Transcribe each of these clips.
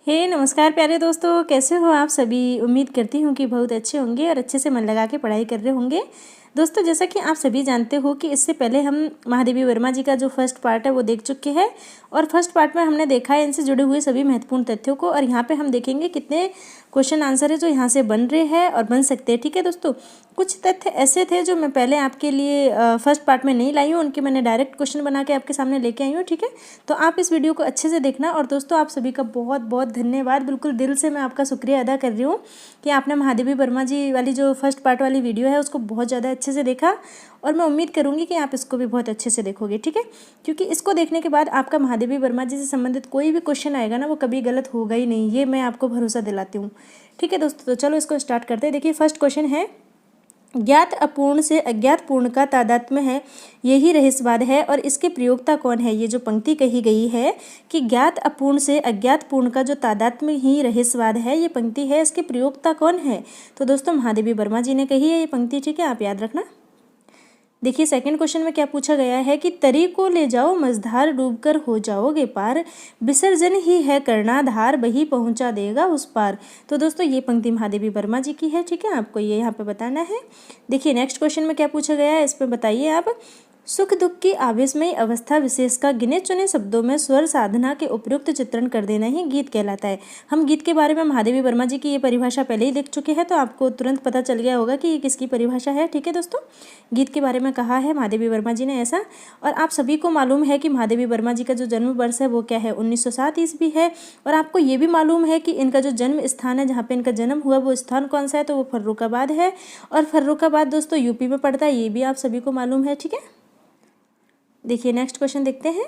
नमस्कार प्यारे दोस्तों, कैसे हो आप सभी। उम्मीद करती हूँ कि बहुत अच्छे होंगे और अच्छे से मन लगा के पढ़ाई कर रहे होंगे। दोस्तों, जैसा कि आप सभी जानते हो कि इससे पहले हम महादेवी वर्मा जी का जो फर्स्ट पार्ट है वो देख चुके हैं और फर्स्ट पार्ट में हमने देखा है इनसे जुड़े हुए सभी महत्वपूर्ण तथ्यों को। और यहाँ पे हम देखेंगे कितने क्वेश्चन आंसर है जो यहाँ से बन रहे हैं और बन सकते हैं। ठीक है दोस्तों, कुछ तथ्य ऐसे थे जो मैं पहले आपके लिए फर्स्ट पार्ट में नहीं लाई हूँ, उनके मैंने डायरेक्ट क्वेश्चन बना के आपके सामने लेके आई हूँ। ठीक है, तो आप इस वीडियो को अच्छे से देखना। और दोस्तों, आप सभी का बहुत बहुत धन्यवाद, बिल्कुल दिल से मैं आपका शुक्रिया अदा कर रही हूँ कि आपने महादेवी वर्मा जी वाली जो फर्स्ट पार्ट वाली वीडियो है उसको बहुत ज़्यादा अच्छे से देखा। और मैं उम्मीद करूँगी कि आप इसको भी बहुत अच्छे से देखोगे। ठीक है, क्योंकि इसको देखने के बाद आपका महादेवी वर्मा जी से संबंधित कोई भी क्वेश्चन आएगा ना, वो कभी गलत होगा ही नहीं, ये मैं आपको भरोसा दिलाती हूँ। ठीक है दोस्तों, तो चलो इसको स्टार्ट करते हैं। देखिए, फर्स्ट क्वेश्चन है, ज्ञात अपूर्ण से अज्ञात पूर्ण का तादात्म्य है, यही रहस्यवाद है और इसके प्रयोक्ता कौन है। ये जो पंक्ति कही गई है कि ज्ञात अपूर्ण से अज्ञात पूर्ण का जो तादात्म्य ही रहस्यवाद है, ये पंक्ति है, इसके प्रयोक्ता कौन है। तो दोस्तों, महादेवी वर्मा जी ने कही है ये पंक्ति। ठीक है, आप याद रखना। देखिए, सेकंड क्वेश्चन में क्या पूछा गया है कि तरी को ले जाओ मझधार डूबकर हो जाओगे पार, विसर्जन ही है करना धार वही पहुंचा देगा उस पार। तो दोस्तों, ये पंक्ति महादेवी वर्मा जी की है। ठीक है, आपको ये यहाँ पे बताना है। देखिए, नेक्स्ट क्वेश्चन में क्या पूछा गया है, इस पर बताइए आप। सुख दुख की आवेशमयी अवस्था विशेष का गिने चुने शब्दों में स्वर साधना के उपयुक्त चित्रण कर देना ही गीत कहलाता है। हम गीत के बारे में महादेवी वर्मा जी की ये परिभाषा पहले ही देख चुके हैं, तो आपको तुरंत पता चल गया होगा कि ये किसकी परिभाषा है। ठीक है दोस्तों, गीत के बारे में कहा है महादेवी वर्मा जी ने ऐसा। और आप सभी को मालूम है कि महादेवी वर्मा जी का जो जन्म वर्ष है वो क्या है, 1907 ईस्वी है। और आपको ये भी मालूम है कि इनका जो जन्म स्थान है, जहाँ पे इनका जन्म हुआ, वो स्थान कौन सा है, तो वो फर्रुखाबाद है। और फर्रुखाबाद दोस्तों यूपी में पड़ता है, ये भी आप सभी को मालूम है। ठीक है, देखिए नेक्स्ट क्वेश्चन देखते हैं।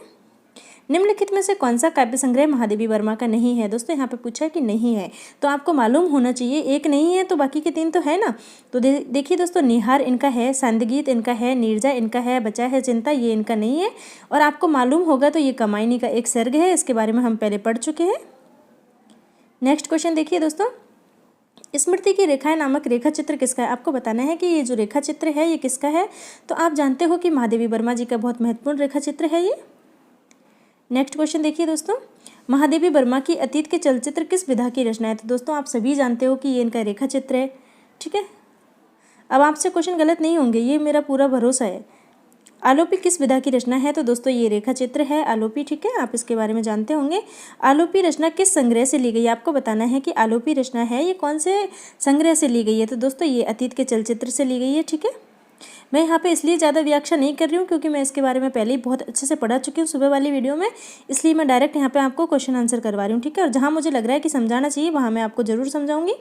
निम्नलिखित में से कौन सा काव्य संग्रह महादेवी वर्मा का नहीं है। दोस्तों, यहाँ पे पूछा है कि नहीं है, तो आपको मालूम होना चाहिए। एक नहीं है तो बाकी के तीन तो है ना। तो देखिए दोस्तों, निहार इनका है, सांदगीत इनका है, नीरजा इनका है, बचा है चिंता, ये इनका नहीं है। और आपको मालूम होगा तो ये कमायनी का एक सर्ग है, इसके बारे में हम पहले पढ़ चुके हैं। नेक्स्ट क्वेश्चन देखिए दोस्तों, स्मृति की रेखाएं नामक रेखा चित्र किसका है। आपको बताना है कि ये जो रेखा चित्र है ये किसका है। तो आप जानते हो कि महादेवी वर्मा जी का बहुत महत्वपूर्ण रेखा चित्र है ये। नेक्स्ट क्वेश्चन देखिए दोस्तों, महादेवी वर्मा की अतीत के चलचित्र किस विधा की रचना है। तो दोस्तों, आप सभी जानते हो कि ये इनका रेखा चित्र है। ठीक है, अब आपसे क्वेश्चन गलत नहीं होंगे, ये मेरा पूरा भरोसा है। आलोपी किस विधा की रचना है। तो दोस्तों, ये रेखा चित्र है आलोपी। ठीक है, आप इसके बारे में जानते होंगे। आलोपी रचना किस संग्रह से ली गई है। आपको बताना है कि आलोपी रचना है ये कौन से संग्रह से ली गई है। तो दोस्तों, ये अतीत के चलचित्र से ली गई है। ठीक है, मैं यहाँ पे इसलिए ज़्यादा व्याख्या नहीं कर रही हूँ क्योंकि मैं इसके बारे में पहले ही बहुत अच्छे से पढ़ा चुकी हूँ सुबह वाली वीडियो में, इसलिए मैं डायरेक्ट यहाँ पे आपको क्वेश्चन आंसर करवा रही हूँ। ठीक है, और जहाँ मुझे लग रहा है कि समझाना चाहिए वहाँ मैं आपको जरूर समझाऊंगी।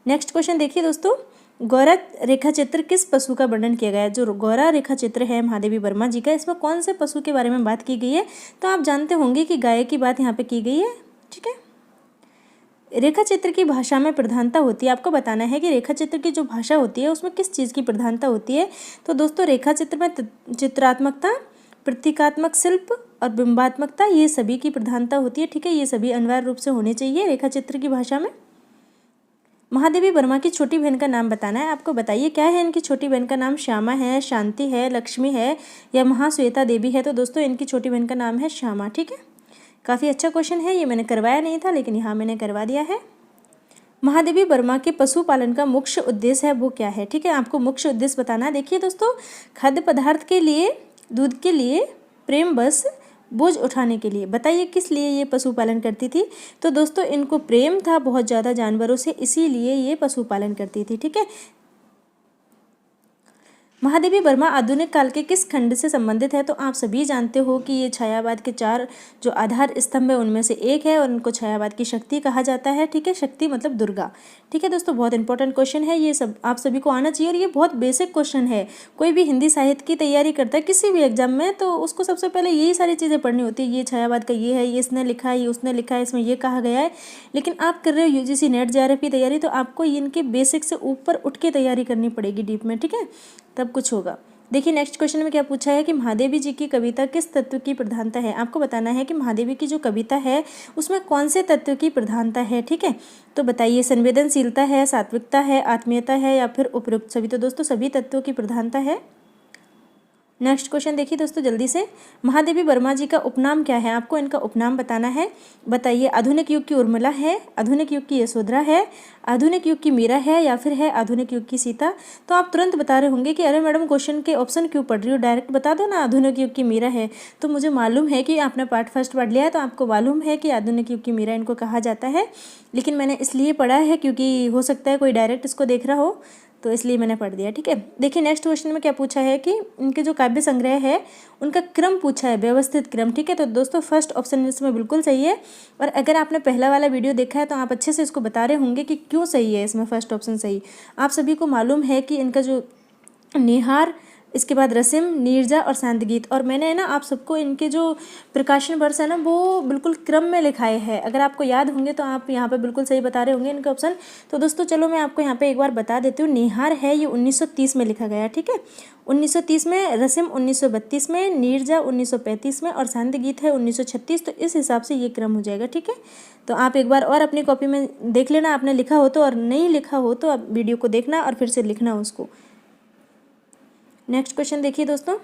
नेक्स्ट क्वेश्चन देखिए दोस्तों, गौरा रेखा चित्र किस पशु का वर्णन किया गया है। जो गौरा रेखा चित्र है महादेवी वर्मा जी का, इसमें कौन से पशु के बारे में बात की गई है। तो आप जानते होंगे कि गाय की बात यहाँ पे की गई है। ठीक है, रेखा चित्र की भाषा में प्रधानता होती है। आपको बताना है कि रेखा चित्र की जो भाषा होती है उसमें किस चीज़ की प्रधानता होती है। तो दोस्तों, रेखा चित्र में चित्रात्मकता, प्रतीकात्मक शिल्प और बिंबात्मकता, ये सभी की प्रधानता होती है। ठीक है, ये सभी अनिवार्य रूप से होने चाहिए रेखा चित्र की भाषा में। महादेवी वर्मा की छोटी बहन का नाम बताना है। आपको बताइए क्या है इनकी छोटी बहन का नाम। श्यामा है, शांति है, लक्ष्मी है या महाश्वेता देवी है। तो दोस्तों, इनकी छोटी बहन का नाम है श्यामा। ठीक है, काफ़ी अच्छा क्वेश्चन है, ये मैंने करवाया नहीं था लेकिन यहाँ मैंने करवा दिया है। महादेवी वर्मा के पशुपालन का मुख्य उद्देश्य है वो क्या है। ठीक है, आपको मुख्य उद्देश्य बताना है। देखिए दोस्तों, खाद्य पदार्थ के लिए, दूध के लिए, प्रेम बस, बोझ उठाने के लिए। बताइए किस लिए ये पशुपालन करती थी। तो दोस्तों, इनको प्रेम था बहुत ज़्यादा जानवरों से, इसीलिए ये पशुपालन करती थी। ठीक है, महादेवी वर्मा आधुनिक काल के किस खंड से संबंधित है। तो आप सभी जानते हो कि ये छायावाद के 4 जो आधार स्तंभ है उनमें से एक है और उनको छायावाद की शक्ति कहा जाता है। ठीक है, शक्ति मतलब दुर्गा। ठीक है दोस्तों, बहुत इंपॉर्टेंट क्वेश्चन है ये, सब आप सभी को आना चाहिए और ये बहुत बेसिक क्वेश्चन है। कोई भी हिंदी साहित्य की तैयारी करता है किसी भी एग्जाम में, तो उसको सबसे पहले यही सारी चीज़ें पढ़नी होती है। ये छायावाद का ये है, ये इसने लिखा है, ये उसने लिखा है, इसमें ये कहा गया है। लेकिन आप कर रहे हो यूजीसी नेट जेआरएफ की तैयारी, तो आपको इनके बेसिक से ऊपर उठ के तैयारी करनी पड़ेगी डीप में। ठीक है, तब कुछ होगा। देखिए नेक्स्ट क्वेश्चन में क्या पूछा है कि महादेवी जी की कविता किस तत्व की प्रधानता है। आपको बताना है कि महादेवी की जो कविता है उसमें कौन से तत्व की प्रधानता है। ठीक है, तो बताइए संवेदनशीलता है, सात्विकता है, आत्मीयता है या फिर उपयुक्त सभी। तो दोस्तों, सभी तत्वों की प्रधानता है। नेक्स्ट क्वेश्चन देखिए दोस्तों जल्दी से। महादेवी वर्मा जी का उपनाम क्या है, आपको इनका उपनाम बताना है। बताइए, आधुनिक युग की उर्मिला है, आधुनिक युग की यशोधरा है, आधुनिक युग की मीरा है, या फिर है आधुनिक युग की सीता। तो आप तुरंत बता रहे होंगे कि अरे मैडम क्वेश्चन के ऑप्शन क्यों पढ़ रही हो, डायरेक्ट बता दो ना, आधुनिक युग की मीरा है। तो मुझे मालूम है कि आपने पार्ट फर्स्ट पढ़ लिया है, तो आपको मालूम है कि आधुनिक युग की मीरा इनको कहा जाता है, लेकिन मैंने इसलिए पढ़ा है क्योंकि हो सकता है कोई डायरेक्ट इसको देख रहा हो, तो इसलिए मैंने पढ़ दिया। ठीक है, देखिए नेक्स्ट क्वेश्चन में क्या पूछा है कि इनके जो काव्य संग्रह है उनका क्रम पूछा है, व्यवस्थित क्रम। ठीक है, तो दोस्तों फर्स्ट ऑप्शन इसमें बिल्कुल सही है। और अगर आपने पहला वाला वीडियो देखा है तो आप अच्छे से इसको बता रहे होंगे कि क्यों सही है इसमें फर्स्ट ऑप्शन सही। आप सभी को मालूम है कि इनका जो निहार, इसके बाद रसिम, नीरजा और शांतगीत, और मैंने ना आप सबको इनके जो प्रकाशन वर्ष है ना वो बिल्कुल क्रम में लिखाए हैं। अगर आपको याद होंगे तो आप यहाँ पे बिल्कुल सही बता रहे होंगे इनके ऑप्शन। तो दोस्तों चलो मैं आपको यहाँ पे एक बार बता देती हूँ। निहार है ये 1930 में लिखा गया। ठीक है, 1930 में, रसिम 1932 में, नीरजा 1935 में और शांतगीत है 1936। तो इस हिसाब से ये क्रम हो जाएगा। ठीक है, तो आप एक बार और अपनी कॉपी में देख लेना, आपने लिखा हो तो, और नहीं लिखा हो तो आप वीडियो को देखना और फिर से लिखना उसको। नेक्स्ट क्वेश्चन देखिए दोस्तों,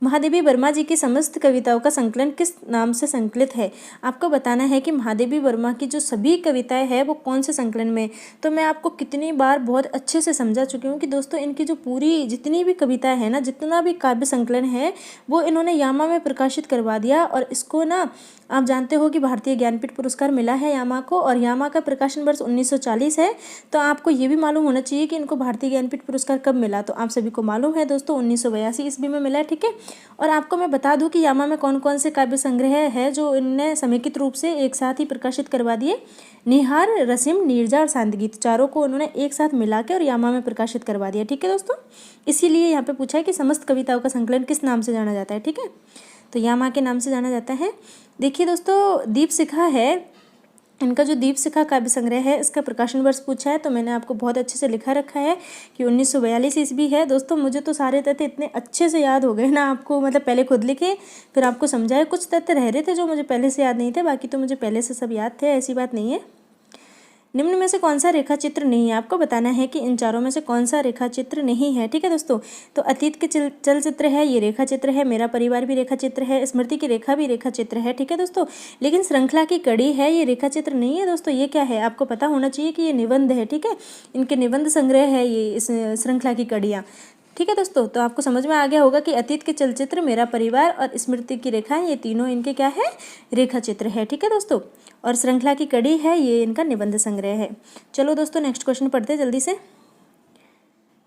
महादेवी वर्मा जी की समस्त कविताओं का संकलन किस नाम से संकलित है। आपको बताना है कि महादेवी वर्मा की जो सभी कविताएं हैं वो कौन से संकलन में। तो मैं आपको कितनी बार बहुत अच्छे से समझा चुकी हूँ कि दोस्तों इनकी जो पूरी जितनी भी कविताएं हैं ना, जितना भी काव्य संकलन है वो इन्होंने यामा में प्रकाशित करवा दिया। और इसको ना आप जानते हो कि भारतीय ज्ञानपीठ पुरस्कार मिला है यामा को, और यामा का प्रकाशन वर्ष 1940 है। तो आपको ये भी मालूम होना चाहिए कि इनको भारतीय ज्ञानपीठ पुरस्कार कब मिला। तो आप सभी को मालूम है दोस्तों 1982 ईस्वी में मिला है। ठीक है, और आपको मैं बता दूं कि यामा में कौन कौन से काव्य संग्रह है जो इनने समेकित रूप से एक साथ ही प्रकाशित करवा दिए। निहार, रसिम, नीरजा और शांतगीत, चारों को उन्होंने एक साथ मिला के और यामा में प्रकाशित करवा दिया। ठीक है दोस्तों, इसीलिए यहाँ पे पूछा है कि समस्त कविताओं का संकलन किस नाम से जाना जाता है। ठीक है, तो यामा के नाम से जाना जाता है। देखिए दोस्तों, दीप शिखा है, इनका जो दीप शिखा काव्य संग्रह है इसका प्रकाशन वर्ष पूछा है। तो मैंने आपको बहुत अच्छे से लिखा रखा है कि 1942 ईस्वी है। दोस्तों मुझे तो सारे तथ्य इतने अच्छे से याद हो गए ना, आपको मतलब पहले खुद लिखे फिर आपको समझाए। कुछ तथ्य रह रहे थे जो मुझे पहले से याद नहीं थे, बाकी तो मुझे पहले से सब याद थे, ऐसी बात नहीं है। निम्न में से कौन सा रेखा चित्र नहीं है, आपको बताना है कि इन चारों में से कौन सा रेखा चित्र नहीं है। ठीक है दोस्तों, तो अतीत के चलचित्र है, ये रेखा चित्र है, मेरा परिवार भी रेखा चित्र है, स्मृति की रेखा भी रेखा चित्र है। ठीक है दोस्तों, लेकिन श्रृंखला की कड़ी है, ये रेखा चित्र नहीं है दोस्तों। ये क्या है आपको पता होना चाहिए कि ये निबंध है। ठीक है, इनके निबंध संग्रह है ये इस श्रृंखला की कड़ियाँ। ठीक है दोस्तों, तो आपको समझ में आ गया होगा कि अतीत के चलचित्र, मेरा परिवार और स्मृति की रेखा ये तीनों इनके क्या है, रेखा चित्र है। ठीक है दोस्तों, और श्रृंखला की कड़ी है ये इनका निबंध संग्रह है। चलो दोस्तों नेक्स्ट क्वेश्चन पढ़ते हैं जल्दी से।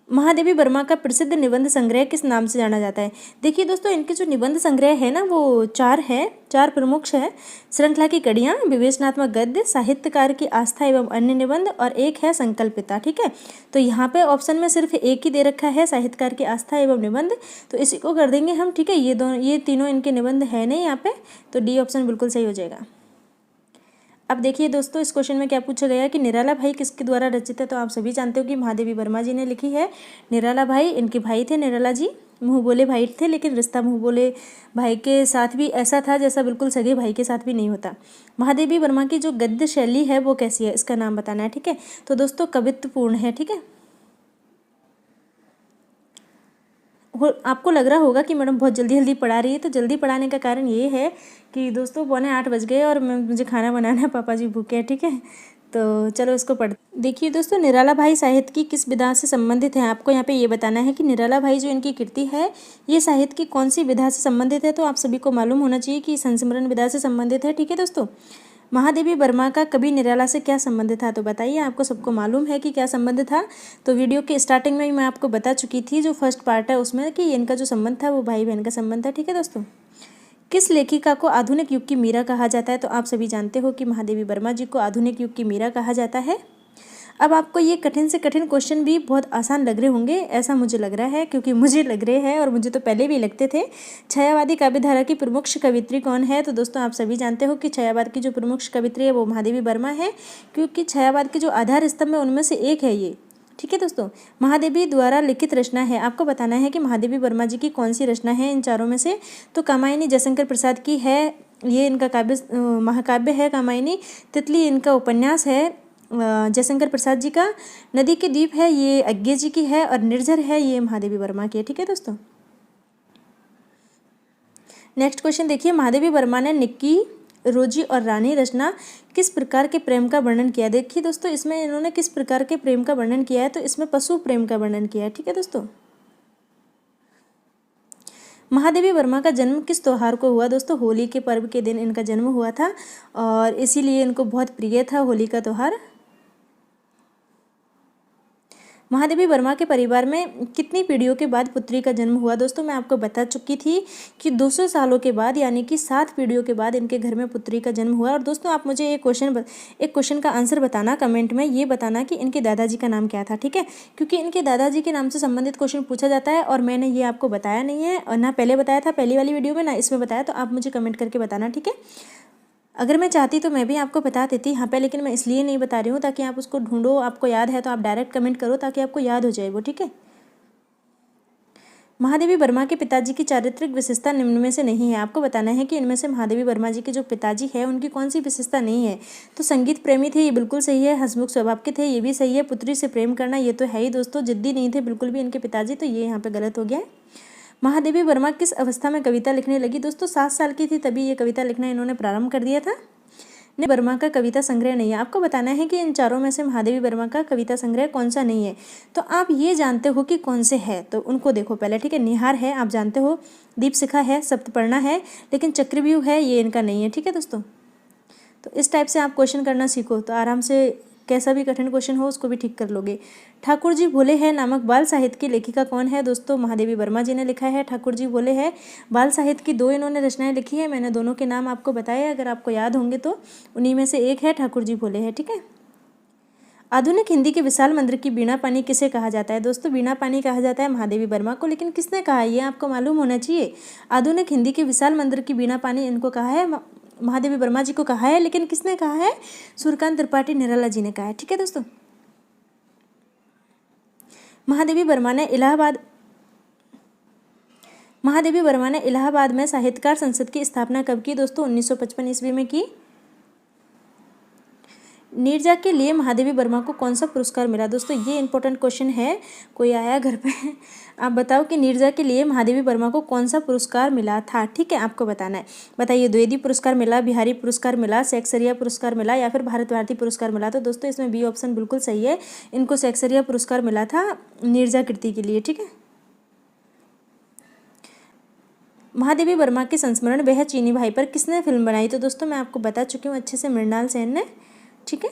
महादेवी वर्मा का प्रसिद्ध निबंध संग्रह किस नाम से जाना जाता है। देखिए दोस्तों, इनके जो निबंध संग्रह है ना वो चार प्रमुख है। श्रृंखला की कड़ियाँ, विवेचनात्मक गद्य, साहित्यकार की आस्था एवं अन्य निबंध, और एक है संकल्पिता। ठीक है, तो यहाँ पे ऑप्शन में सिर्फ एक ही दे रखा है, साहित्यकार की आस्था एवं निबंध, तो इसी को कर देंगे हम। ठीक है, ये तीनों इनके निबंध है नहीं यहाँ पे, तो डी ऑप्शन बिल्कुल सही हो जाएगा। अब देखिए दोस्तों, इस क्वेश्चन में क्या पूछा गया कि निराला भाई किसके द्वारा रचित है। तो आप सभी जानते हो कि महादेवी वर्मा जी ने लिखी है। निराला भाई इनके भाई थे, निराला जी मुँह बोले भाई थे, लेकिन रिश्ता मुँह बोले भाई के साथ भी ऐसा था जैसा बिल्कुल सगे भाई के साथ भी नहीं होता। महादेवी वर्मा की जो गद्य शैली है वो कैसी है, इसका नाम बताना है। ठीक है, तो दोस्तों कवित्वपूर्ण है। ठीक है, आपको लग रहा होगा कि मैडम बहुत जल्दी जल्दी पढ़ा रही है, तो जल्दी पढ़ाने का कारण ये है कि दोस्तों 7:45 बज गए और मुझे खाना बनाना है, पापा जी भूखे हैं। ठीक है, तो चलो इसको पढ़। देखिए दोस्तों, निराला भाई साहित्य की किस विधा से संबंधित है, आपको यहाँ पे ये बताना है कि निराला भाई जो इनकी कृति है ये साहित्य की कौन सी विधा से संबंधित है। तो आप सभी को मालूम होना चाहिए कि संस्मरण विधा से संबंधित है। ठीक है दोस्तों, महादेवी वर्मा का कवि निराला से क्या संबंध था, तो बताइए, आपको सबको मालूम है कि क्या संबंध था। तो वीडियो के स्टार्टिंग में ही मैं आपको बता चुकी थी, जो फर्स्ट पार्ट है उसमें, कि इनका जो संबंध था वो भाई बहन का संबंध था। ठीक है दोस्तों, किस लेखिका को आधुनिक युग की मीरा कहा जाता है। तो आप सभी जानते हो कि महादेवी वर्मा जी को आधुनिक युग की मीरा कहा जाता है। अब आपको ये कठिन से कठिन क्वेश्चन भी बहुत आसान लग रहे होंगे, ऐसा मुझे लग रहा है, क्योंकि मुझे लग रहे हैं और मुझे तो पहले भी लगते थे। छायावादी काव्यधारा की प्रमुख कवित्री कौन है। तो दोस्तों आप सभी जानते हो कि छायावाद की जो प्रमुख कवित्री है वो महादेवी वर्मा है, क्योंकि छायावाद के जो आधार स्तंभ है उनमें से एक है ये। ठीक है दोस्तों, महादेवी द्वारा लिखित रचना है, आपको बताना है कि महादेवी वर्मा जी की कौन सी रचना है इन चारों में से। तो कामायनी जयशंकर प्रसाद की है, ये इनका काव्य महाकाव्य है कामायनी। तितली इनका उपन्यास है जयशंकर प्रसाद जी का। नदी के द्वीप है ये अज्ञे जी की है, और निर्झर है ये महादेवी वर्मा की है। ठीक है दोस्तों, नेक्स्ट क्वेश्चन देखिए, महादेवी वर्मा ने निक्की, रोजी और रानी रचना किस प्रकार के प्रेम का वर्णन किया। देखिए दोस्तों, इसमें इन्होंने किस प्रकार के प्रेम का वर्णन किया है, तो इसमें पशु प्रेम का वर्णन किया है। ठीक है दोस्तों। महादेवी वर्मा का जन्म किस त्योहार को हुआ दोस्तों? होली के पर्व के दिन इनका जन्म हुआ था और इसीलिए इनको बहुत प्रिय था होली का त्यौहार। महादेवी वर्मा के परिवार में कितनी पीढ़ियों के बाद पुत्री का जन्म हुआ दोस्तों? मैं आपको बता चुकी थी कि 200 सालों के बाद, यानी कि 7 पीढ़ियों के बाद इनके घर में पुत्री का जन्म हुआ। और दोस्तों आप मुझे एक क्वेश्चन का आंसर बताना कमेंट में, ये बताना कि इनके दादाजी का नाम क्या था। ठीक है, क्योंकि इनके दादाजी के नाम से संबंधित क्वेश्चन पूछा जाता है और मैंने ये आपको बताया नहीं है, और ना पहले बताया था पहली वाली वीडियो में, ना इसमें बताया, तो आप मुझे कमेंट करके बताना। ठीक है, अगर मैं चाहती तो मैं भी आपको बता देती यहाँ पे, लेकिन मैं इसलिए नहीं बता रही हूँ ताकि आप उसको ढूंढो, आपको याद है तो आप डायरेक्ट कमेंट करो ताकि आपको याद हो जाए वो। ठीक है। महादेवी वर्मा के पिताजी की चारित्रिक विशेषता निम्न में से नहीं है। आपको बताना है कि इनमें से महादेवी वर्मा जी के जो पिताजी है उनकी कौन सी विशेषता नहीं है। तो संगीत प्रेमी थे, ये बिल्कुल सही है। हंसमुख स्वभाव के थे, ये भी सही है। पुत्री से प्रेम करना, ये तो है ही दोस्तों। जिद्दी नहीं थे बिल्कुल भी इनके पिताजी, तो ये यहाँ पे गलत हो गया है। महादेवी वर्मा किस अवस्था में कविता लिखने लगी दोस्तों? 7 साल की थी तभी ये कविता लिखना इन्होंने प्रारंभ कर दिया था। वर्मा का कविता संग्रह नहीं है। आपको बताना है कि इन चारों में से महादेवी वर्मा का कविता संग्रह कौन सा नहीं है। तो आप ये जानते हो कि कौन से है, तो उनको देखो पहले। ठीक है, निहार है, आप जानते हो, दीपशिखा है, सप्तपर्णा है, लेकिन चक्रव्यूह है, ये इनका नहीं है। ठीक है दोस्तों, तो इस टाइप से आप क्वेश्चन करना सीखो तो आराम से कैसा भी कठिन क्वेश्चन हो उसको भी ठीक कर लोगे। ठाकुर जी भोले हैं नामक बाल साहित्य की लेखिका कौन है दोस्तों? महादेवी वर्मा जी ने लिखा है ठाकुर जी भोले है। बाल साहित्य की 2 इन्होंने रचनाएं लिखी है, मैंने दोनों के नाम आपको बताए, अगर आपको याद होंगे तो उन्हीं में से एक है ठाकुर जी भोले है। ठीक है। आधुनिक हिंदी के विशाल मंदिर की वीणा पानी किसे कहा जाता है दोस्तों? वीणा पानी कहा जाता है महादेवी वर्मा को, लेकिन किसने कहा ये आपको मालूम होना चाहिए। आधुनिक हिंदी के विशाल मंदिर की वीणा पानी इनको कहा है, महादेवी वर्मा जी को कहा है, लेकिन किसने कहा है? सूर्यकांत त्रिपाठी निराला जी ने कहा है। ठीक है दोस्तों। महादेवी वर्मा ने इलाहाबाद में साहित्यकार संसद की स्थापना कब की दोस्तों? 1955 ईस्वी में की। नीरजा के लिए महादेवी वर्मा को कौन सा पुरस्कार मिला दोस्तों? ये इंपॉर्टेंट क्वेश्चन है, कोई आया घर पे आप बताओ कि नीरजा के लिए महादेवी वर्मा को कौन सा पुरस्कार मिला था। ठीक है, आपको बताना है। बताइए, द्विवेदी पुरस्कार मिला, बिहारी पुरस्कार मिला, सेक्सरिया पुरस्कार मिला, या फिर भारत भारती पुरस्कार मिला? तो दोस्तों इसमें बी ऑप्शन बिल्कुल सही है, इनको सेक्सरिया पुरस्कार मिला था नीरजा कृति के लिए। ठीक है। महादेवी वर्मा के संस्मरण वह चीनी भाई पर किसने फिल्म बनाई? तो दोस्तों मैं आपको बता चुकी हूँ अच्छे से, मृणाल सेन ने। ठीक है।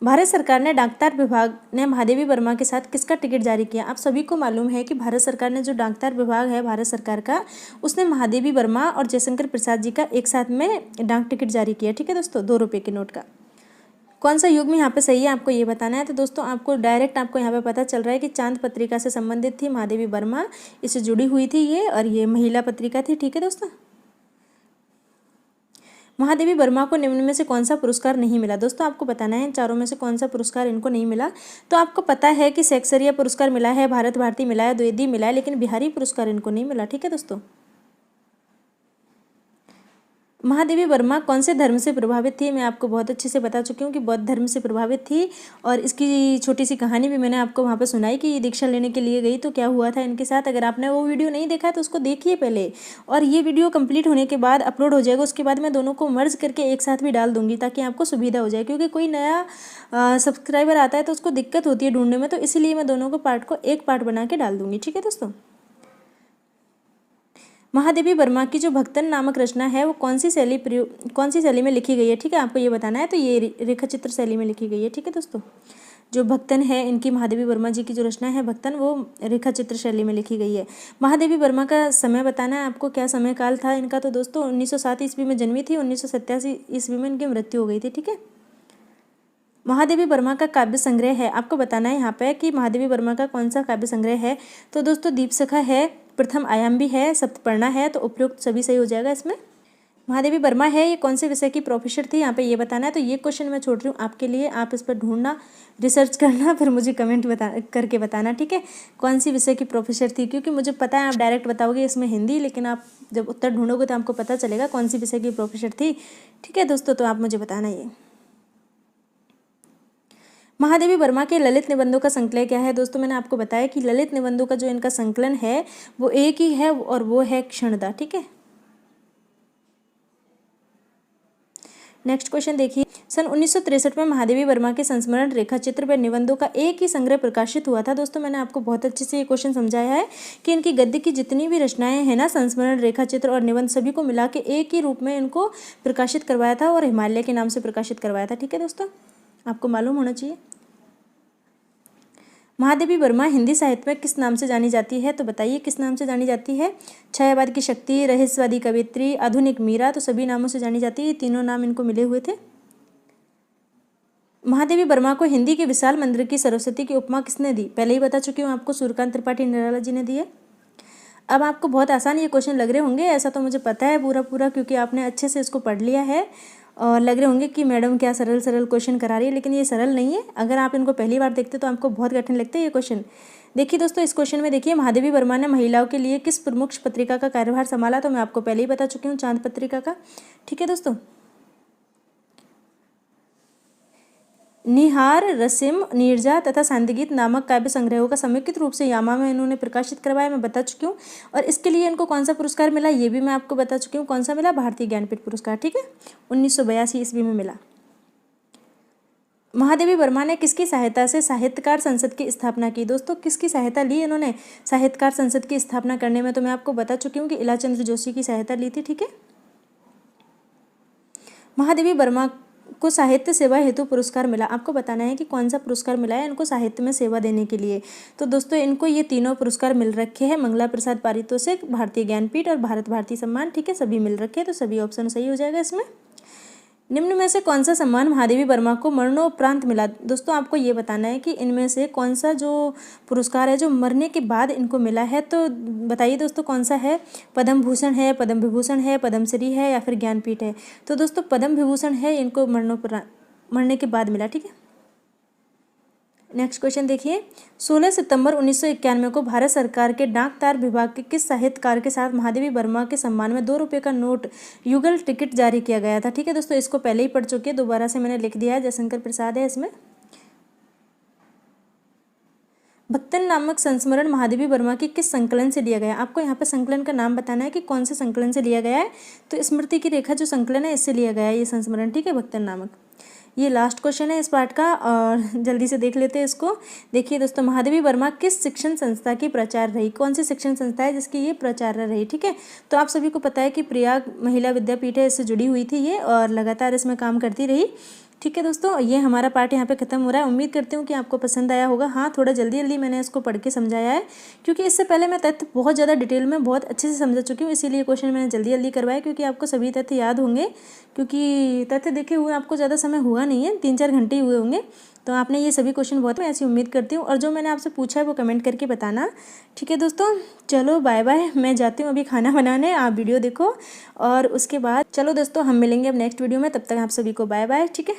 भारत सरकार ने डाकतार विभाग ने महादेवी वर्मा के साथ किसका टिकट जारी किया? आप सभी को मालूम है कि भारत सरकार ने जो डाकतार विभाग है भारत सरकार का, उसने महादेवी वर्मा और जयशंकर प्रसाद जी का एक साथ में डाक टिकट जारी किया। ठीक है दोस्तों, 2 रुपये के नोट का। कौन सा युग्म यहाँ पे सही है आपको ये बताना है। तो दोस्तों आपको डायरेक्ट आपको यहाँ पे पता चल रहा है कि चांद पत्रिका से संबंधित थी महादेवी वर्मा, इससे जुड़ी हुई थी ये, और ये महिला पत्रिका थी। ठीक है दोस्तों। महादेवी वर्मा को निम्न में से कौन सा पुरस्कार नहीं मिला? दोस्तों आपको बताना है इन चारों में से कौन सा पुरस्कार इनको नहीं मिला। तो आपको पता है कि सेक्सरिया पुरस्कार मिला है, भारत भारती मिला है, द्विवेदी मिला है, लेकिन बिहारी पुरस्कार इनको नहीं मिला। ठीक है दोस्तों। महादेवी वर्मा कौन से धर्म से प्रभावित थी? मैं आपको बहुत अच्छे से बता चुकी हूँ कि बौद्ध धर्म से प्रभावित थी, और इसकी छोटी सी कहानी भी मैंने आपको वहाँ पे सुनाई कि ये दीक्षा लेने के लिए गई तो क्या हुआ था इनके साथ। अगर आपने वो वीडियो नहीं देखा है तो उसको देखिए पहले, और ये वीडियो कंप्लीट होने के बाद अपलोड हो जाएगा, उसके बाद मैं दोनों को मर्ज करके एक साथ भी डाल दूँगी ताकि आपको सुविधा हो जाए, क्योंकि कोई नया सब्सक्राइबर आता है तो उसको दिक्कत होती है ढूंढने में, तो इसीलिए मैं दोनों को पार्ट को एक पार्ट बना के डाल दूँगी। ठीक है दोस्तों। महादेवी वर्मा की जो भक्तन नामक रचना है वो कौन सी शैली में लिखी गई है? ठीक है, आपको ये बताना है। तो ये रेखा चित्र शैली में लिखी गई है। ठीक है दोस्तों, जो भक्तन है इनकी, महादेवी वर्मा जी की जो रचना है भक्तन, वो रेखा चित्र शैली में लिखी गई है। महादेवी वर्मा का समय बताना है आपको, क्या समय काल था इनका? तो दोस्तों 1907 ईस्वी में जन्मी थी, 1987 ईस्वी में इनकी मृत्यु हो गई थी। ठीक है। महादेवी वर्मा का काव्य संग्रह है, आपको बताना है यहाँ पे कि महादेवी वर्मा का कौन सा काव्य संग्रह है। तो दोस्तों दीपशिखा है, प्रथम आयाम भी है, सप्तपर्णा है, तो उपयुक्त सभी सही हो जाएगा इसमें। महादेवी वर्मा है ये कौन से विषय की प्रोफेसर थी, यहाँ पे ये बताना है। तो ये क्वेश्चन मैं छोड़ रही हूँ आपके लिए, आप इस पर ढूंढना, रिसर्च करना, फिर मुझे कमेंट करके बताना। ठीक है, कौन सी विषय की प्रोफेसर थी, क्योंकि मुझे पता है आप डायरेक्ट बताओगे इसमें हिंदी, लेकिन आप जब उत्तर ढूंढोगे तो आपको पता चलेगा कौन सी विषय की प्रोफेसर थी। ठीक है दोस्तों, तो आप मुझे बताना ये। महादेवी वर्मा के ललित निबंधों का संकलय क्या है दोस्तों? मैंने आपको बताया कि ललित निबंधों का जो इनका संकलन है वो एक ही है और वो है क्षणदा। ठीक है, नेक्स्ट क्वेश्चन देखिए, सन 1963 में महादेवी वर्मा के संस्मरण रेखा चित्र व निबंधों का एक ही संग्रह प्रकाशित हुआ था। दोस्तों मैंने आपको बहुत अच्छे से ये क्वेश्चन समझाया है कि इनकी गद्य की जितनी भी रचनाएं हैं ना, संस्मरण रेखा चित्र और निबंध, सभी को मिला के एक ही रूप में इनको प्रकाशित करवाया था और हिमालय के नाम से प्रकाशित करवाया था। ठीक है दोस्तों, आपको मालूम होना चाहिए। महादेवी वर्मा हिंदी साहित्य में किस नाम से जानी जाती है? तो बताइए किस नाम से जानी जाती है? छायावाद की शक्ति, रहस्यवादी कवियत्री, आधुनिक मीरा, तो सभी नामों से जानी जाती है। ये तीनों नाम इनको मिले हुए थे। महादेवी वर्मा को हिंदी के विशाल मंदिर की सरस्वती की उपमा किसने दी? पहले ही बता चुकी हूँ आपको, सूर्यकांत त्रिपाठी निराला जी ने दी है। अब आपको बहुत आसान ये क्वेश्चन लग रहे होंगे, ऐसा तो मुझे पता है पूरा क्योंकि आपने अच्छे से इसको पढ़ लिया है और लग रहे होंगे कि मैडम क्या सरल सरल क्वेश्चन करा रही है, लेकिन ये सरल नहीं है। अगर आप इनको पहली बार देखते तो आपको बहुत कठिन लगते हैं ये क्वेश्चन। देखिए दोस्तों, इस क्वेश्चन में देखिए, महादेवी वर्मा ने महिलाओं के लिए किस प्रमुख पत्रिका का कार्यभार संभाला? तो मैं आपको पहले ही बता चुकी हूँ, चांद पत्रिका का। ठीक है दोस्तों, निहार, रसिम, नीरजा तथा सांदीगीत नामक काव्य संग्रहों का संयुक्त रूप से यामा में इन्होंने प्रकाशित करवाया, मैं बता चुकी हूँ। और इसके लिए इनको कौन सा पुरस्कार मिला ये भी मैं आपको बता चुकी हूँ। कौन सा मिला? भारतीय ज्ञानपीठ पुरस्कार। ठीक है, 1982 ईस्वी में मिला। महादेवी वर्मा ने किसकी सहायता से साहित्यकार संसद की स्थापना की? दोस्तों किसकी सहायता ली इन्होंने साहित्यकार संसद की स्थापना करने में? तो मैं आपको बता चुकी हूँ कि इलाचंद्र जोशी की सहायता ली थी। ठीक है, महादेवी वर्मा को साहित्य सेवा हेतु पुरस्कार मिला, आपको बताना है कि कौन सा पुरस्कार मिला है इनको साहित्य में सेवा देने के लिए। तो दोस्तों इनको ये तीनों पुरस्कार मिल रखे हैं, मंगला प्रसाद पारितोषिक, भारतीय ज्ञानपीठ और भारत भारती सम्मान। ठीक है, सभी मिल रखे हैं, तो सभी ऑप्शन सही हो जाएगा इसमें। निम्न में से कौन सा सम्मान महादेवी वर्मा को मरणोपरांत मिला? दोस्तों आपको ये बताना है कि इनमें से कौन सा जो पुरस्कार है जो मरने के बाद इनको मिला है, तो बताइए दोस्तों कौन सा है? पद्म भूषण है, पद्म विभूषण है, पद्मश्री है या फिर ज्ञानपीठ है? तो दोस्तों पद्म विभूषण है, इनको मरने के बाद मिला। ठीक है, नेक्स्ट क्वेश्चन देखिए, 16 सितंबर 1991 को भारत सरकार के डाक तार विभाग के किस साहित्यकार के साथ महादेवी वर्मा के सम्मान में 2 रुपये का नोट युगल टिकट जारी किया गया था? ठीक है दोस्तों, इसको पहले ही पढ़ चुके हैं, दोबारा से मैंने लिख दिया है, जयशंकर प्रसाद है इसमें। भक्तन नामक संस्मरण महादेवी वर्मा की किस संकलन से लिया गया? आपको यहाँ पे संकलन का नाम बताना है कि कौन से संकलन से लिया गया है। तो स्मृति की रेखा जो संकलन है इससे लिया गया है ये संस्मरण। ठीक है, भक्तन नामक। ये लास्ट क्वेश्चन है इस पार्ट का और जल्दी से देख लेते हैं इसको। देखिए दोस्तों, महादेवी वर्मा किस शिक्षण संस्था की प्राचार्य रही? कौन सी शिक्षण संस्था है जिसकी ये प्राचार्य रही? ठीक है, तो आप सभी को पता है कि प्रयाग महिला विद्यापीठ है, इससे जुड़ी हुई थी ये और लगातार इसमें काम करती रही। ठीक है दोस्तों, ये हमारा पार्ट यहाँ पे खत्म हो रहा है। उम्मीद करती हूँ कि आपको पसंद आया होगा। हाँ, थोड़ा जल्दी मैंने इसको पढ़ के समझाया है क्योंकि इससे पहले मैं तथ्य बहुत ज़्यादा डिटेल में बहुत अच्छे से समझा चुकी हूँ, इसीलिए क्वेश्चन मैंने जल्दी करवाया क्योंकि आपको सभी तथ्य याद होंगे, क्योंकि तथ्य देखे हुए आपको ज़्यादा समय हुआ नहीं है, 3-4 घंटे ही हुए होंगे। तो आपने ये सभी क्वेश्चन बहुत, मैं ऐसी उम्मीद करती हूँ। और जो मैंने आपसे पूछा है वो कमेंट करके बताना। ठीक है दोस्तों, चलो बाय बाय, मैं जाती हूँ अभी खाना बनाने, आप वीडियो देखो और उसके बाद चलो दोस्तों हम मिलेंगे अब नेक्स्ट वीडियो में। तब तक आप सभी को बाय बाय। ठीक है।